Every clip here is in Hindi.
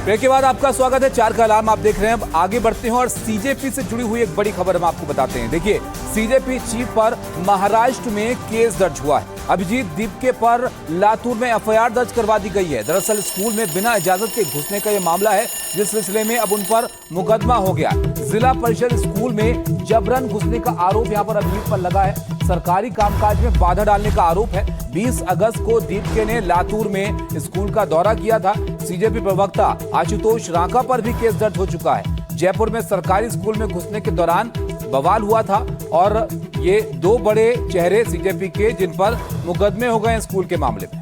ब्रेक के बाद आपका स्वागत है। 4 का अलार्म आप देख रहे हैं। अब आगे बढ़ते हैं और सीजेपी से जुड़ी हुई एक बड़ी खबर हम आपको बताते हैं। देखिए, सीजेपी चीफ पर महाराष्ट्र में केस दर्ज हुआ है। अभिजीत दिपके पर लातूर में एफआईआर दर्ज करवा दी गई है। दरअसल स्कूल में बिना इजाजत के घुसने का यह मामला है, जिस सिलसिले में अब उन पर मुकदमा हो गया। जिला परिषद स्कूल में जबरन घुसने का आरोप यहां पर अभिजीत पर लगा है। सरकारी कामकाज में बाधा डालने का आरोप है। 20 अगस्त को दीपके ने लातूर में स्कूल का दौरा किया था। सीजेपी प्रवक्ता आशुतोष रांका पर भी केस दर्ज हो चुका है। जयपुर में सरकारी स्कूल में घुसने के दौरान बवाल हुआ था और ये 2 बड़े चेहरे सीजेपी के, जिन पर मुकदमे हो गए स्कूल के मामले में।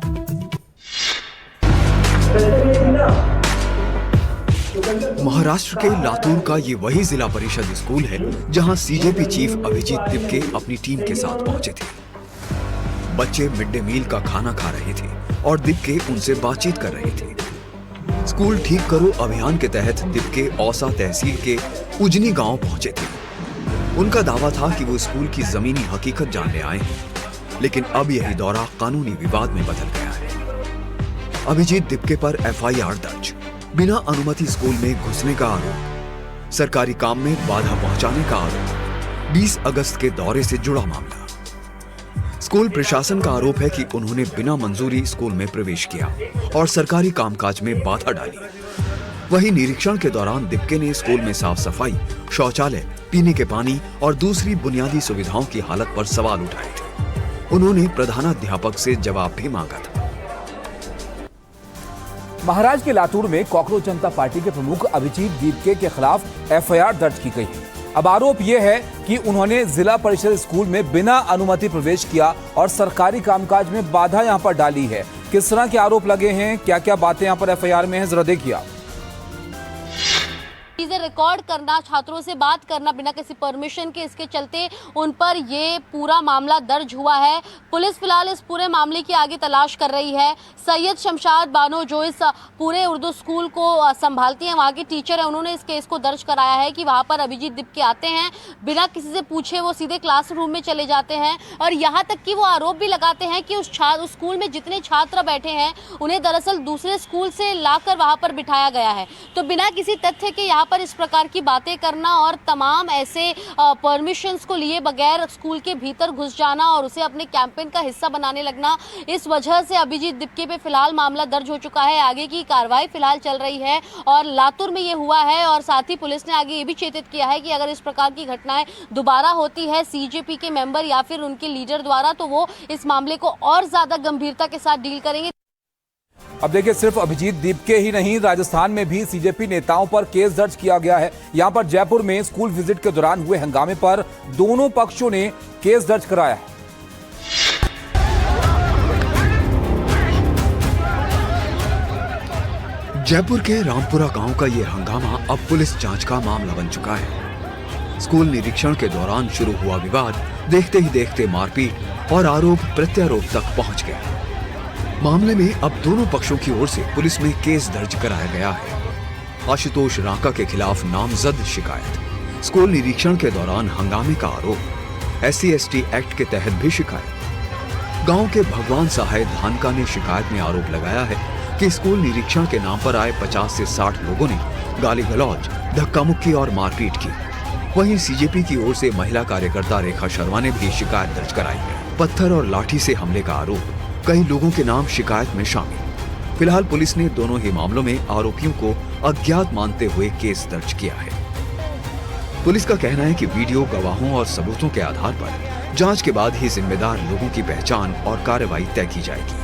महाराष्ट्र के लातूर का ये वही जिला परिषद स्कूल है जहां सीजेपी चीफ अभिजीत दिपके अपनी टीम के साथ पहुंचे थे। बच्चे मिड डे मील का खाना खा रहे थे और दिपके उनसे बातचीत कर रहे थे। स्कूल ठीक करो अभियान के तहत दिपके औसा तहसील के उजनी गांव पहुंचे थे। उनका दावा था कि वो स्कूल की जमीनी हकीकत जानने आए हैं, लेकिन अब यही दौरा कानूनी विवाद में बदल गया है। अभिजीत दिपके पर एफआईआर दर्ज, बिना अनुमति स्कूल में घुसने का आरोप, सरकारी काम में बाधा पहुंचाने का आरोप, 20 अगस्त के दौरे से जुड़ा मामला। स्कूल प्रशासन का आरोप है कि उन्होंने बिना मंजूरी स्कूल में प्रवेश किया और सरकारी कामकाज में बाधा डाली। वहीं निरीक्षण के दौरान दिपके ने स्कूल में साफ सफाई, शौचालय, पीने के पानी और दूसरी बुनियादी सुविधाओं की हालत पर सवाल उठाए थे। उन्होंने प्रधानाध्यापक से जवाब भी मांगा था। महाराष्ट्र के लातूर में कॉकरोच जनता पार्टी के प्रमुख अभिजीत दिपके के खिलाफ एफआईआर दर्ज की गई है। अब आरोप यह है कि उन्होंने जिला परिषद स्कूल में बिना अनुमति प्रवेश किया और सरकारी कामकाज में बाधा यहां पर डाली है। किस तरह के आरोप लगे हैं, क्या क्या बातें यहां पर एफआईआर में हैं, जरा देखिए आप। चीजें रिकॉर्ड करना, छात्रों से बात करना बिना किसी परमिशन के, इसके चलते उन पर ये पूरा मामला दर्ज हुआ है। पुलिस फिलहाल इस पूरे मामले की आगे तलाश कर रही है। सैयद शमशाद बानो जो इस पूरे उर्दू स्कूल को संभालती हैं, वहाँ की टीचर है, उन्होंने इस केस को दर्ज कराया है कि वहाँ पर अभिजीत दिपके आते हैं, बिना किसी से पूछे वो सीधे क्लासरूम में चले जाते हैं और यहाँ तक कि वो आरोप भी लगाते हैं कि उस स्कूल में जितने छात्र बैठे हैं उन्हें दरअसल दूसरे स्कूल से लाकर वहाँ पर बिठाया गया है। तो बिना किसी तथ्य के यहाँ पर इस प्रकार की बातें करना और तमाम ऐसे परमिशंस को लिए बगैर स्कूल के भीतर घुस जाना और उसे अपने कैंपेन का हिस्सा बनाने लगना, इस वजह से अभिजीत दिपके पे फिलहाल मामला दर्ज हो चुका है। आगे की कार्रवाई फिलहाल चल रही है और लातूर में ये हुआ है और साथ ही पुलिस ने आगे ये भी चेतित किया है कि अगर इस प्रकार की घटनाएं दोबारा होती है सीजेपी के मेंबर या फिर उनके लीडर द्वारा, तो वो इस मामले को और ज्यादा गंभीरता के साथ डील करेंगे। अब देखिए, सिर्फ अभिजीत दिपके ही नहीं, राजस्थान में भी सीजेपी नेताओं पर केस दर्ज किया गया है। यहां पर जयपुर में स्कूल विजिट के दौरान हुए हंगामे पर दोनों पक्षों ने केस दर्ज कराया है। जयपुर के रामपुरा गांव का यह हंगामा अब पुलिस जांच का मामला बन चुका है। स्कूल निरीक्षण के दौरान शुरू हुआ विवाद देखते ही देखते मारपीट और आरोप प्रत्यारोप तक पहुंच गया। मामले में अब दोनों पक्षों की ओर से पुलिस में केस दर्ज कराया गया है। आशुतोष रांका के खिलाफ नामजद शिकायत, स्कूल निरीक्षण के दौरान हंगामे का आरोप, SC/ST एक्ट के तहत भी शिकायत। गांव के भगवान सहाय धानका ने शिकायत में आरोप लगाया है कि स्कूल निरीक्षण के नाम पर आए 50 से 60 लोगों ने गाली गलौज, धक्का मुक्की और मारपीट की। वहीं सीजेपी की ओर से महिला कार्यकर्ता रेखा शर्मा ने भी शिकायत दर्ज कराई है। पत्थर और लाठी से हमले का आरोप, कई लोगों के नाम शिकायत में शामिल। फिलहाल पुलिस ने दोनों ही मामलों में आरोपियों को अज्ञात मानते हुए केस दर्ज किया है। पुलिस का कहना है कि वीडियो, गवाहों और सबूतों के आधार पर जांच के बाद ही जिम्मेदार लोगों की पहचान और कार्रवाई तय की जाएगी।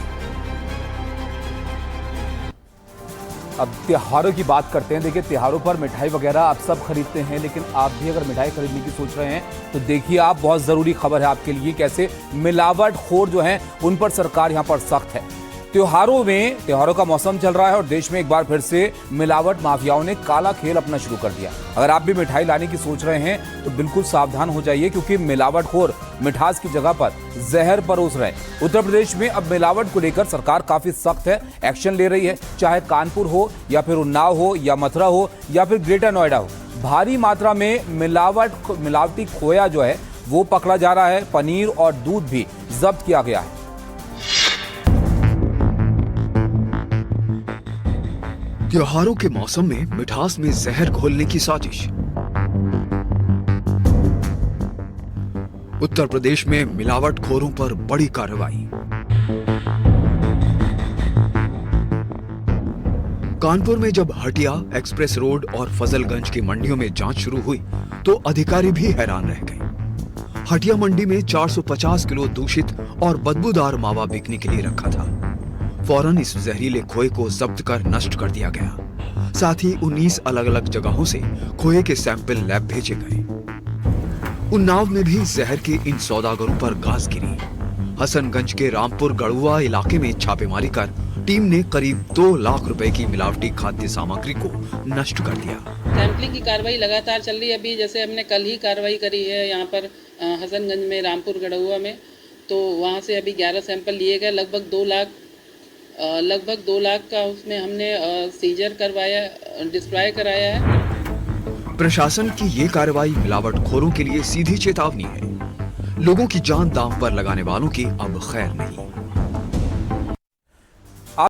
अब त्योहारों की बात करते हैं। देखिए, त्योहारों पर मिठाई वगैरह आप सब खरीदते हैं, लेकिन आप भी अगर मिठाई खरीदने की सोच रहे हैं तो देखिए आप, बहुत ज़रूरी खबर है आपके लिए, कैसे मिलावटखोर जो हैं उन पर सरकार यहां पर सख्त है। त्योहारों का मौसम चल रहा है और देश में एक बार फिर से मिलावट माफियाओं ने काला खेल अपना शुरू कर दिया। अगर आप भी मिठाई लाने की सोच रहे हैं तो बिल्कुल सावधान हो जाइए, क्योंकि मिलावटखोर मिठास की जगह पर जहर परोस रहे हैं। उत्तर प्रदेश में अब मिलावट को लेकर सरकार काफी सख्त है, एक्शन ले रही है। चाहे कानपुर हो या फिर उन्नाव हो या मथुरा हो या फिर ग्रेटर नोएडा हो, भारी मात्रा में मिलावटी खोया जो है वो पकड़ा जा रहा है। पनीर और दूध भी जब्त किया गया है। त्योहारों के मौसम में मिठास में जहर घोलने की साजिश। उत्तर प्रदेश में मिलावटखोरों पर बड़ी कार्रवाई। कानपुर में जब हटिया, एक्सप्रेस रोड और फजलगंज की मंडियों में जांच शुरू हुई तो अधिकारी भी हैरान रह गए। हटिया मंडी में 450 किलो दूषित और बदबूदार मावा बिकने के लिए रखा था। फौरन इस जहरीले खोए को जब्त कर नष्ट कर दिया गया। साथ ही 19 अलग अलग जगहों से खोए के सैंपल लैब भेजे गए। उन्नाव में भी जहर के इन सौदागरों पर गाज गिरी। हसनगंज के रामपुर गढ़ुआ इलाके में छापेमारी कर टीम ने करीब 2 लाख रुपए की मिलावटी खाद्य सामग्री को नष्ट कर दिया। सैंपलिंग की कार्रवाई लगातार चल रही है। अभी जैसे हमने कल ही कार्रवाई करी है यहाँ पर हसनगंज में, रामपुर गढ़ुआ में, तो वहाँ से अभी 11 सैंपल लिए गए। लगभग 2 लाख का उसमें हमने सीजर करवाया, डिस्ट्रॉय कराया है। प्रशासन की ये कार्रवाई मिलावटखोरों के लिए सीधी चेतावनी है। लोगों की जान दांव पर लगाने वालों की अब खैर नहीं।